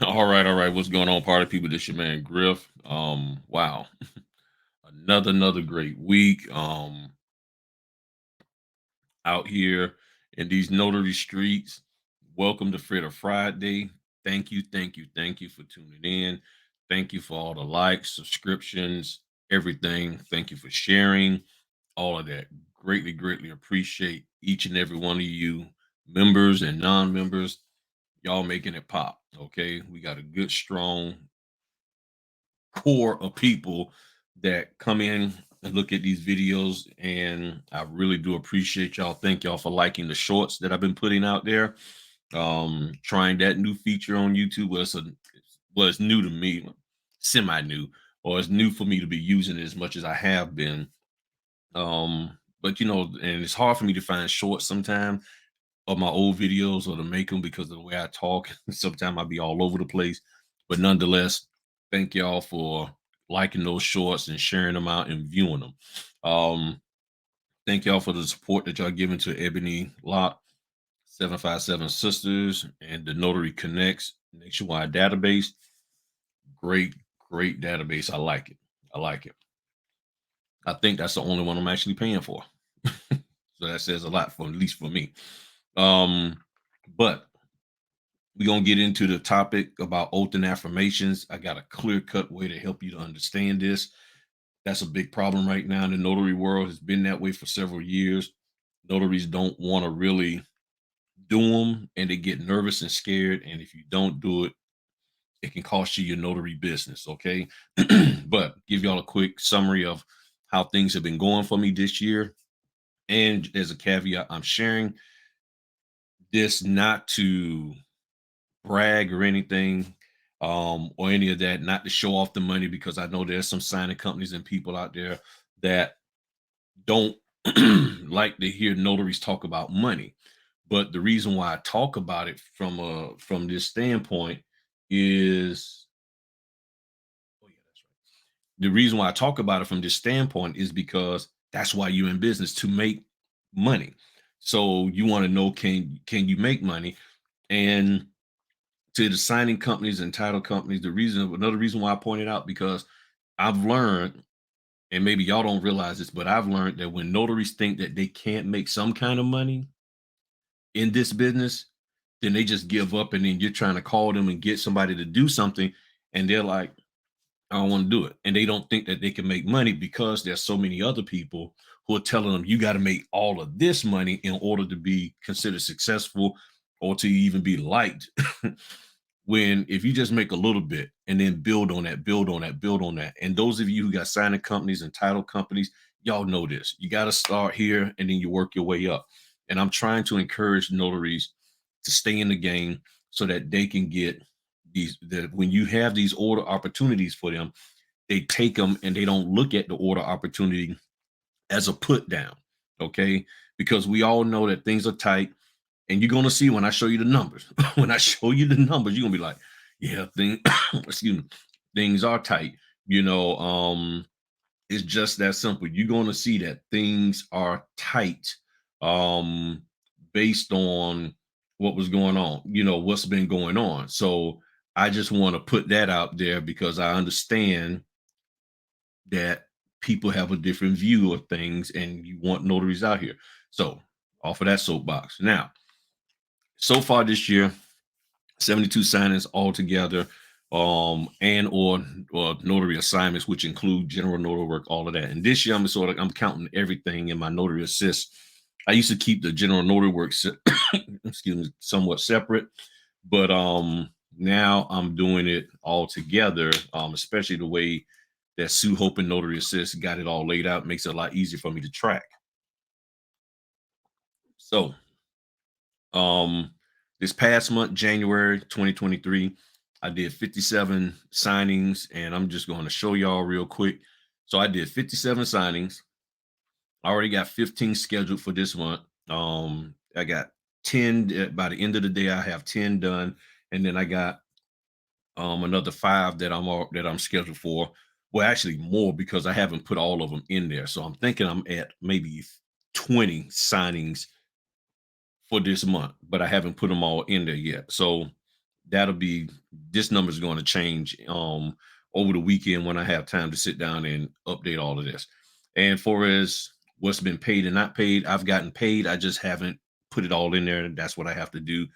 All right. What's going on, party people? This your man Griff. Wow. Another great week. Out here in these notary streets. Welcome to Fritter Friday. Thank you for tuning in. Thank you for all the likes, subscriptions, everything. Thank you for sharing all of that. Greatly appreciate each and every one of you members and non-members. Y'all making it pop. Okay. We got a good, strong core of people that come in and look at these videos, and I really do appreciate y'all. Thank y'all for liking the shorts that I've been putting out there. Trying that new feature on YouTube. It's new to me, semi new, or it's new for me to be using it as much as I have been. But and it's hard for me to find shorts sometimes of my old videos or to make them because of the way I talk. Sometimes I'll be all over the place. But nonetheless, thank y'all for liking those shorts and sharing them out and viewing them. Um, Thank y'all for the support that y'all giving to Ebony Lot, 757 Sisters, and the Notary Connects nationwide database. Great, great database. I like it. I like it. I think that's the only one I'm actually paying for. So that says a lot for at least for me. Um, but we're gonna get into the topic about oath and affirmations. I got a clear-cut way to help you to understand this. That's a big problem right now in the notary world. It's been that way for several years. Notaries don't want to really do them and they get nervous and scared. And if you don't do it, it can cost you your notary business. Okay. But give y'all a quick summary of how things have been going for me this year. And as a caveat, I'm sharing this not to brag or anything, or any of that, not to show off the money, because I know there's some signing companies and people out there that don't like to hear notaries talk about money. But the reason why I talk about it from this standpoint is, oh yeah, that's right. The reason why I talk about it from this standpoint is because that's why you're in business, to make money. So you want to know, can you make money? And to the signing companies and title companies, another reason why I pointed out, because I've learned, and maybe y'all don't realize this, but I've learned that when notaries think that they can't make some kind of money in this business, then they just give up, and then you're trying to call them and get somebody to do something, and they're like, I don't want to do it. And they don't think that they can make money because there's so many other people who are telling them you got to make all of this money in order to be considered successful or to even be liked. When if you just make a little bit and then build on that, build on that, build on that. And those of you who got signing companies and title companies, y'all know this. You got to start here and then you work your way up. And I'm trying to encourage notaries to stay in the game so that they can get these, that when you have these order opportunities for them, they take them and they don't look at the order opportunity as a put down. Okay. Because we all know that things are tight, and you're gonna see when I show you the numbers. When I show you the numbers, you're gonna be like, yeah, excuse me, things are tight. You know, it's just that simple. You're gonna see that things are tight, um, based on what was going on, what's been going on. So I just want to put that out there because I understand that people have a different view of things and you want notaries out here. So off of that soapbox. Now, so far this year, 72 signings altogether, and or notary assignments, which include general notary work, all of that. And this year I'm counting everything in my notary assist. I used to keep the general notary work excuse me, somewhat separate, but now I'm doing it all together, especially the way that Sue Hope and Notary Assist got it all laid out, makes it a lot easier for me to track. So Um, this past month, January 2023, I did 57 signings, and I'm just going to show y'all real quick. So I did 57 signings. I already got 15 scheduled for this month. I got 10 by the end of the day. I have 10 done, and then I got another 5 that I'm scheduled for. Well, actually more, because I haven't put all of them in there. So I'm thinking I'm at maybe 20 signings for this month, but I haven't put them all in there yet. So that'll be this number is going to change over the weekend when I have time to sit down and update all of this. And for as what's been paid and not paid, I've gotten paid. I just haven't put it all in there, and that's what I have to do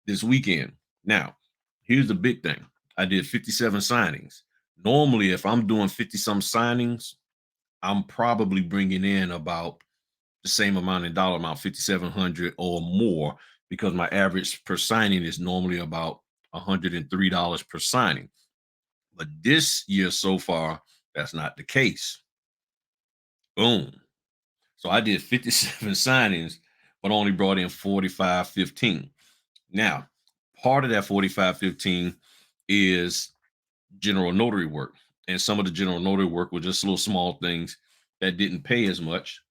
this weekend. Now, here's the big thing. I did 57 signings. Normally, if I'm doing 50 some signings, I'm probably bringing in about the same amount in dollar amount, 5,700 or more, because my average per signing is normally about $103 per signing. But this year so far, that's not the case. Boom. So I did 57 signings, but only brought in 45.15. Now, part of that 45.15 is general notary work. And some of the general notary work were just little small things that didn't pay as much.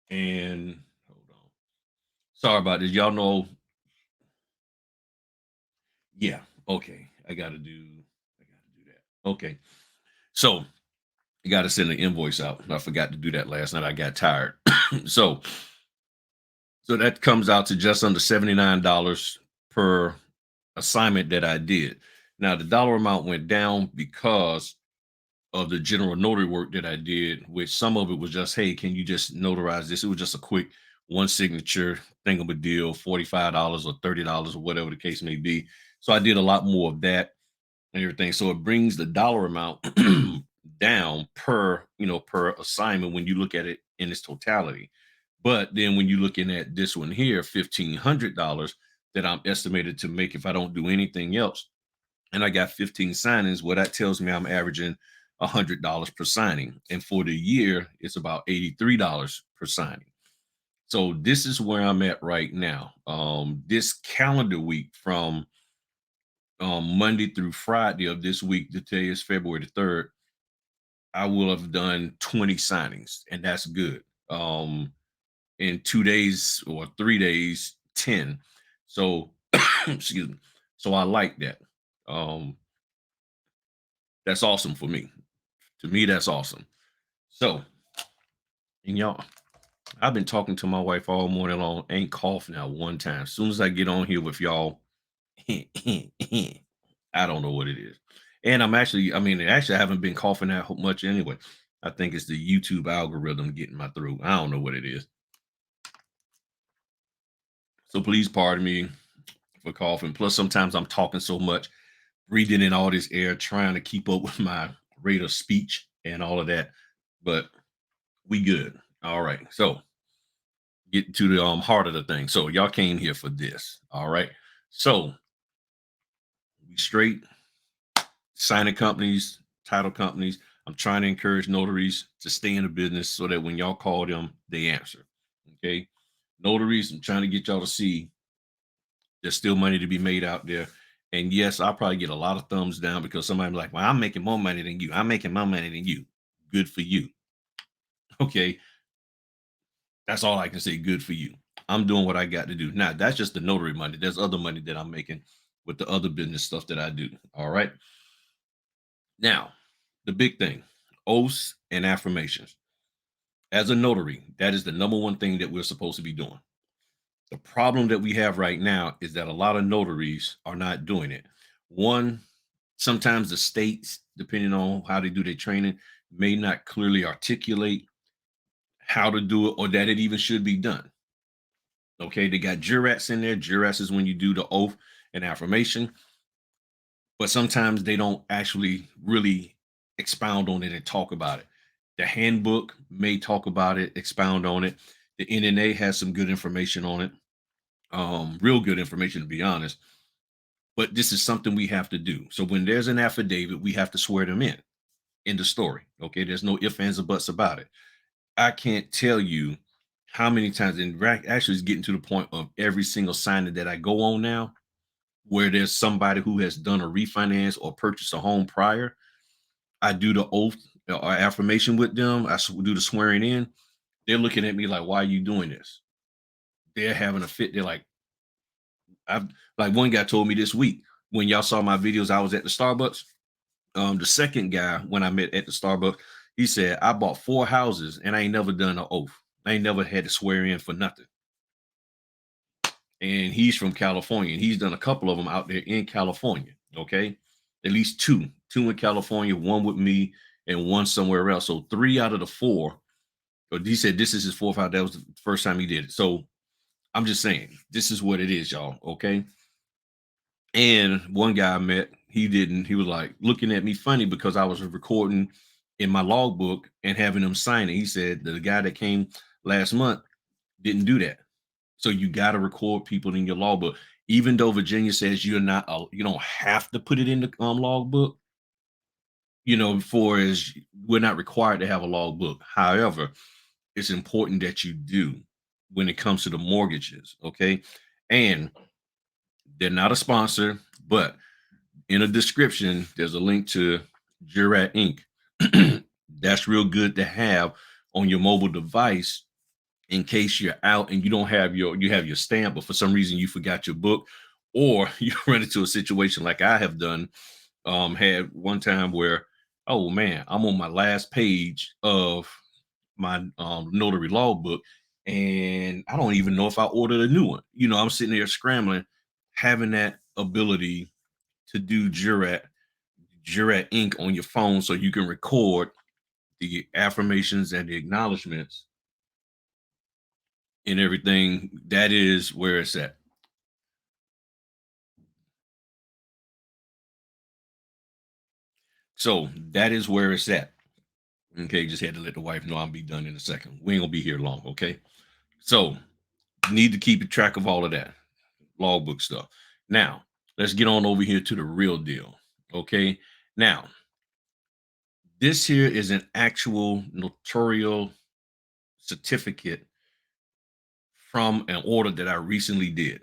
And hold on. Sorry about this. Y'all know. Yeah. Okay. I gotta do that. Okay. So you gotta send an invoice out. I forgot to do that last night. I got tired. so so that comes out to just under $79 per assignment that I did. Now the dollar amount went down because of the general notary work that I did, which some of it was just, hey, can you just notarize this? It was just a quick one signature thing of a deal, $45 or $30 or whatever the case may be. So I did a lot more of that and everything. So it brings the dollar amount down per, per assignment when you look at it in its totality. But then when you're looking at this one here, $1,500 that I'm estimated to make if I don't do anything else, and I got 15 signings, well, that tells me I'm averaging $100 per signing. And for the year, it's about $83 per signing. So this is where I'm at right now. This calendar week from Monday through Friday of this week, today is February the 3rd, I will have done 20 signings, and that's good. In 2 days or 3 days, 10. So, excuse me. So I like that. Um, that's awesome for me. To me, that's awesome. So, and y'all, I've been talking to my wife all morning long, ain't coughing out one time. As soon as I get on here with y'all, I don't know what it is. And actually, I haven't been coughing that much anyway. I think it's the YouTube algorithm getting my throat. I don't know what it is. So please pardon me for coughing. Plus, sometimes I'm talking so much, breathing in all this air, trying to keep up with my rate of speech and all of that. But we good. All right. So get to the heart of the thing. So y'all came here for this. All right. So we straight signing companies, title companies. I'm trying to encourage notaries to stay in the business so that when y'all call them, they answer. Okay. Notaries, I'm trying to get y'all to see there's still money to be made out there. And yes, I'll probably get a lot of thumbs down because somebody be like, well, I'm making more money than you. I'm making more money than you. Good for you. Okay. That's all I can say. Good for you. I'm doing what I got to do. Now, that's just the notary money. There's other money that I'm making with the other business stuff that I do. All right. Now, the big thing, oaths and affirmations. As a notary, that is the number one thing that we're supposed to be doing. The problem that we have right now is that a lot of notaries are not doing it. One, sometimes the states, depending on how they do their training, may not clearly articulate how to do it or that it even should be done. Okay, they got jurats in there. Jurats is when you do the oath and affirmation, but sometimes they don't actually really expound on it and talk about it. The handbook may talk about it, expound on it. The NNA has some good information on it, real good information to be honest. But this is something we have to do. So when there's an affidavit, we have to swear them in the story. Okay, there's no ifs, ands, or buts about it. I can't tell you how many times, and actually, it's getting to the point of every single signing that I go on now, where there's somebody who has done a refinance or purchased a home prior. I do the oath or affirmation with them. Do the swearing in. They're looking at me like, "Why are you doing this?" They're having a fit. They're like, "I've," like one guy told me this week when y'all saw my videos. I was at the Starbucks. The second guy when I met at the Starbucks, he said, "I bought 4 houses and I ain't never done an oath. I ain't never had to swear in for nothing." and he's from California, and he's done a couple of them out there in California. Okay, at least two in California, one with me, and one somewhere else. So three out of the four. But he said this is his fourth out. That was the first time he did it. So I'm just saying, this is what it is, y'all. Okay. And one guy I met, he didn't. He was like looking at me funny because I was recording in my logbook and having him sign it. He said the guy that came last month didn't do that. So you got to record people in your logbook, even though Virginia says you don't have to put it in the logbook. For as we're not required to have a logbook. However, it's important that you do when it comes to the mortgages. Okay, and they're not a sponsor, but in a description, there's a link to Jurat Inc. That's real good to have on your mobile device in case you're out and you have your stamp, but for some reason you forgot your book, or you run into a situation like I have done. Had one time where, oh man, I'm on my last page of my notary logbook, and I don't even know if I ordered a new one. I'm sitting there scrambling, having that ability to do Jurat Inc. on your phone so you can record the affirmations and the acknowledgments and everything. That is where it's at. So that is where it's at. Okay, just had to let the wife know I'll be done in a second. We ain't gonna be here long, okay? So need to keep track of all of that logbook stuff. Now, let's get on over here to the real deal. Okay. Now, this here is an actual notarial certificate from an order that I recently did.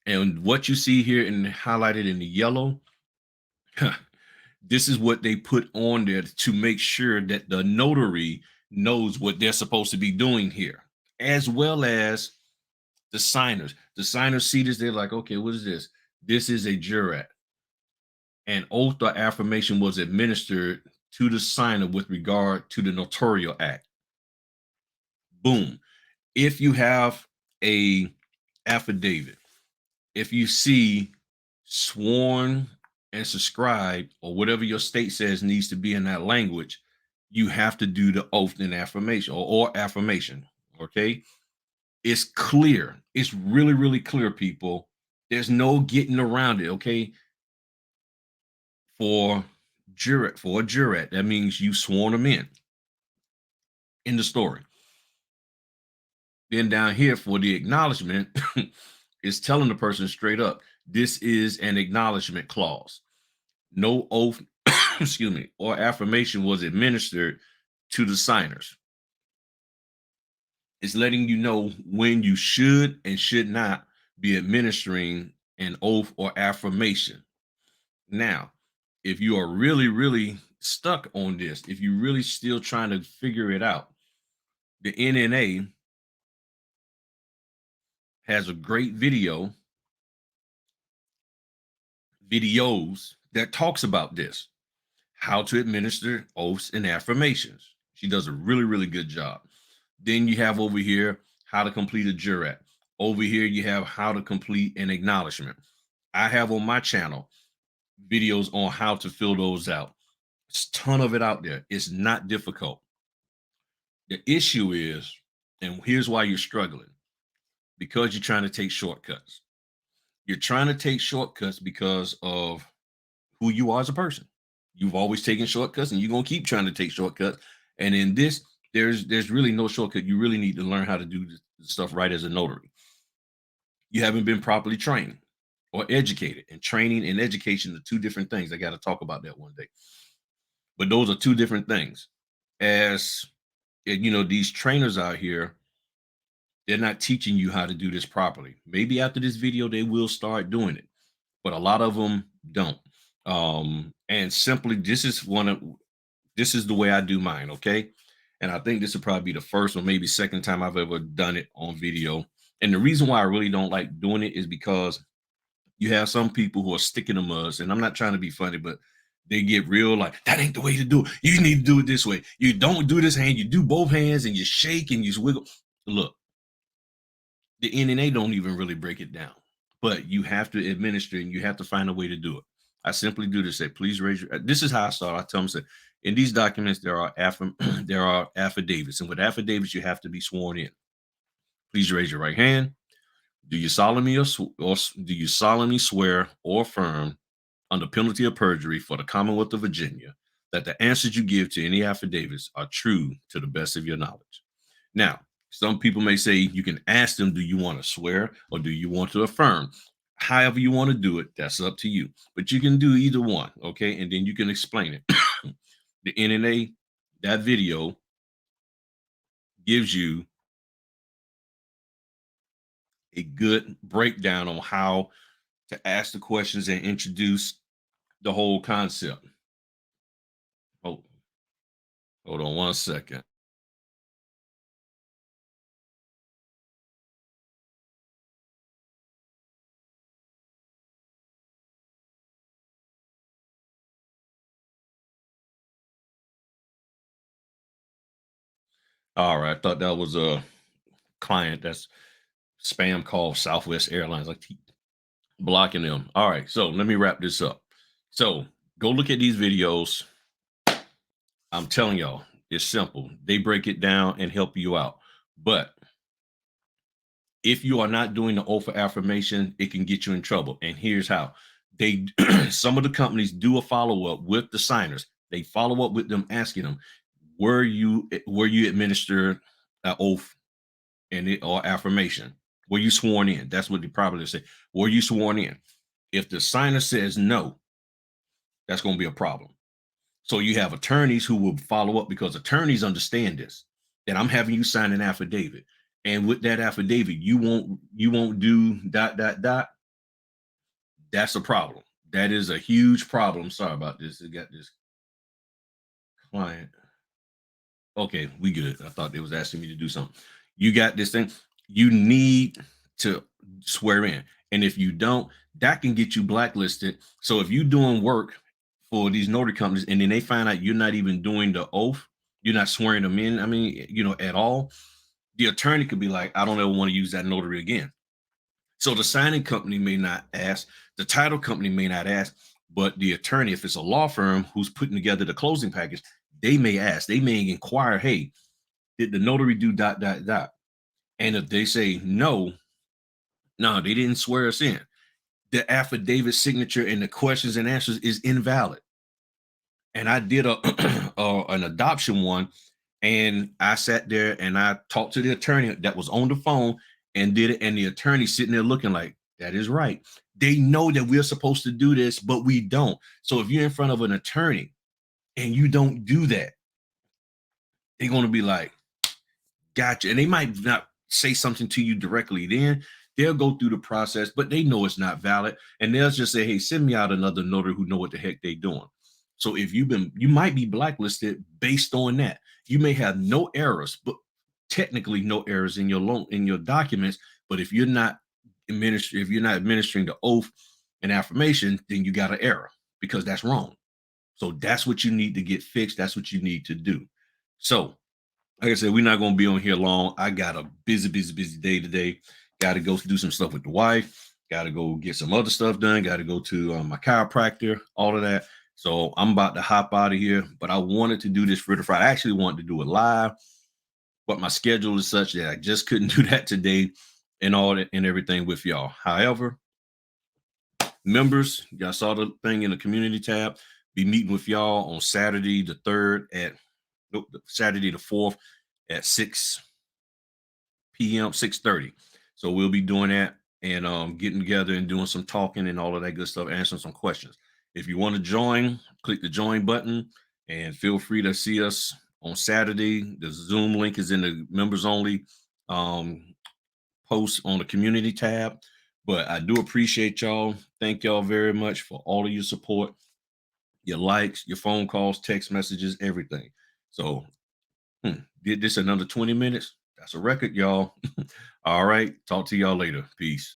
And what you see here and highlighted in the yellow, this is what they put on there to make sure that the notary knows what they're supposed to be doing here, as well as the signers. The signers see this, they're like, okay, what is this? This is a jurat. An oath or affirmation was administered to the signer with regard to the notarial act. Boom. If you have a affidavit, if you see sworn and subscribed or whatever your state says needs to be in that language, you have to do the oath and affirmation or affirmation. Okay. It's clear. It's really, really clear, people. There's no getting around it. Okay. For a jurat, that means you sworn them in the story. Then down here for the acknowledgement, it's telling the person straight up, this is an acknowledgement clause. No oath, excuse me, or affirmation was administered to the signers. It's letting you know when you should and should not be administering an oath or affirmation. Now, if you are really, really stuck on this, if you're really still trying to figure it out, the NNA has a great videos that talks about this, how to administer oaths and affirmations. She does a really, really good job. Then you have over here how to complete a jurat. Over here, you have how to complete an acknowledgement. I have on my channel videos on how to fill those out. There's a ton of it out there. It's not difficult. The issue is, and here's why you're struggling, because you're trying to take shortcuts. You're trying to take shortcuts because of who you are as a person. You've always taken shortcuts and you're going to keep trying to take shortcuts. And in this, there's really no shortcut. You really need to learn how to do this stuff right as a notary. You haven't been properly trained or educated, and training and education are two different things. I got to talk about that one day. But those are two different things. As these trainers out here, they're not teaching you how to do this properly. Maybe after this video, they will start doing it, but a lot of them don't. And simply, this is the way I do mine. Okay. And I think this will probably be the first or maybe second time I've ever done it on video. And the reason why I really don't like doing it is because you have some people who are sticking them us, and I'm not trying to be funny, but they get real like, that ain't the way to do it. You need to do it this way. You don't do this hand, you do both hands and you shake and you wiggle. Look, The NNA don't even really break it down, but you have to administer and you have to find a way to do it. I simply do this. Say, please raise your. This is how I start. I tell them, say, in these documents there are there are affidavits, and with affidavits you have to be sworn in. Please raise your right hand. Do you solemnly do you solemnly swear or affirm under penalty of perjury for the Commonwealth of Virginia that the answers you give to any affidavits are true to the best of your knowledge? Now, some people may say you can ask them, do you want to swear or do you want to affirm? However you want to do it, that's up to you. But you can do either one, okay? And then you can explain it. The NNA, that video gives you a good breakdown on how to ask the questions and introduce the whole concept. Oh, hold on one second. All right, I thought that was a client that's spam call Southwest Airlines. Like keep blocking them. All right, so let me wrap this up. So go look at these videos. I'm telling y'all, it's simple. They break it down and help you out. But if you are not doing the oath of affirmation, it can get you in trouble. And here's how. They some of the companies do a follow-up with the signers. They follow up with them asking them, were you administered an oath and it or affirmation? Were you sworn in? That's what they probably say. Were you sworn in? If the signer says no, that's going to be a problem. So you have attorneys who will follow up because attorneys understand this. That I'm having you sign an affidavit, and with that affidavit, you won't do dot dot dot. That's a problem. That is a huge problem. Sorry about this. I got this client. Okay, we good. I thought they was asking me to do something. You got this thing. You need to swear in. And if you don't, that can get you blacklisted. So if you're doing work for these notary companies and then they find out you're not even doing the oath, you're not swearing them in, I mean, at all, the attorney could be like, I don't ever want to use that notary again. So the signing company may not ask, the title company may not ask, but the attorney, if it's a law firm who's putting together the closing package, they may ask, they may inquire, hey, did the notary do dot dot dot? And if they say no, they didn't swear us in, the affidavit signature and the questions and answers is invalid. And I did an adoption one, and I sat there and I talked to the attorney that was on the phone and did it, and the attorney sitting there looking like that is right. They know that we're supposed to do this, but we don't. So if you're in front of an attorney and you don't do that, they're going to be like, gotcha. And they might not say something to you directly then. They'll go through the process, but they know it's not valid. And they'll just say, hey, send me out another notary who know what the heck they're doing. So if you might be blacklisted based on that. You may have no errors, but technically no errors in your documents. But if you're not administering the oath and affirmation, then you got an error because that's wrong. So that's what you need to get fixed. That's what you need to do. So like I said, we're not going to be on here long. I got a busy, busy, busy day today. Got to go do some stuff with the wife. Got to go get some other stuff done. Got to go to my chiropractor, all of that. So I'm about to hop out of here. But I wanted to do this Fritter Friday. I actually wanted to do it live, but my schedule is such that I just couldn't do that today and all that and everything with y'all. However, members, y'all saw the thing in the community tab. Be meeting with y'all on Saturday the 3rd at Saturday the 4th at 6 p.m. 6:30. So we'll be doing that and getting together and doing some talking and all of that good stuff, answering some questions. If you want to join, click the join button and feel free to see us on Saturday. The Zoom link is in the members only um, post on the community tab. But I do appreciate y'all. Thank y'all very much for all of your support, your likes, your phone calls, text messages, everything. So did this another 20 minutes? That's a record, y'all. All right. Talk to y'all later. Peace.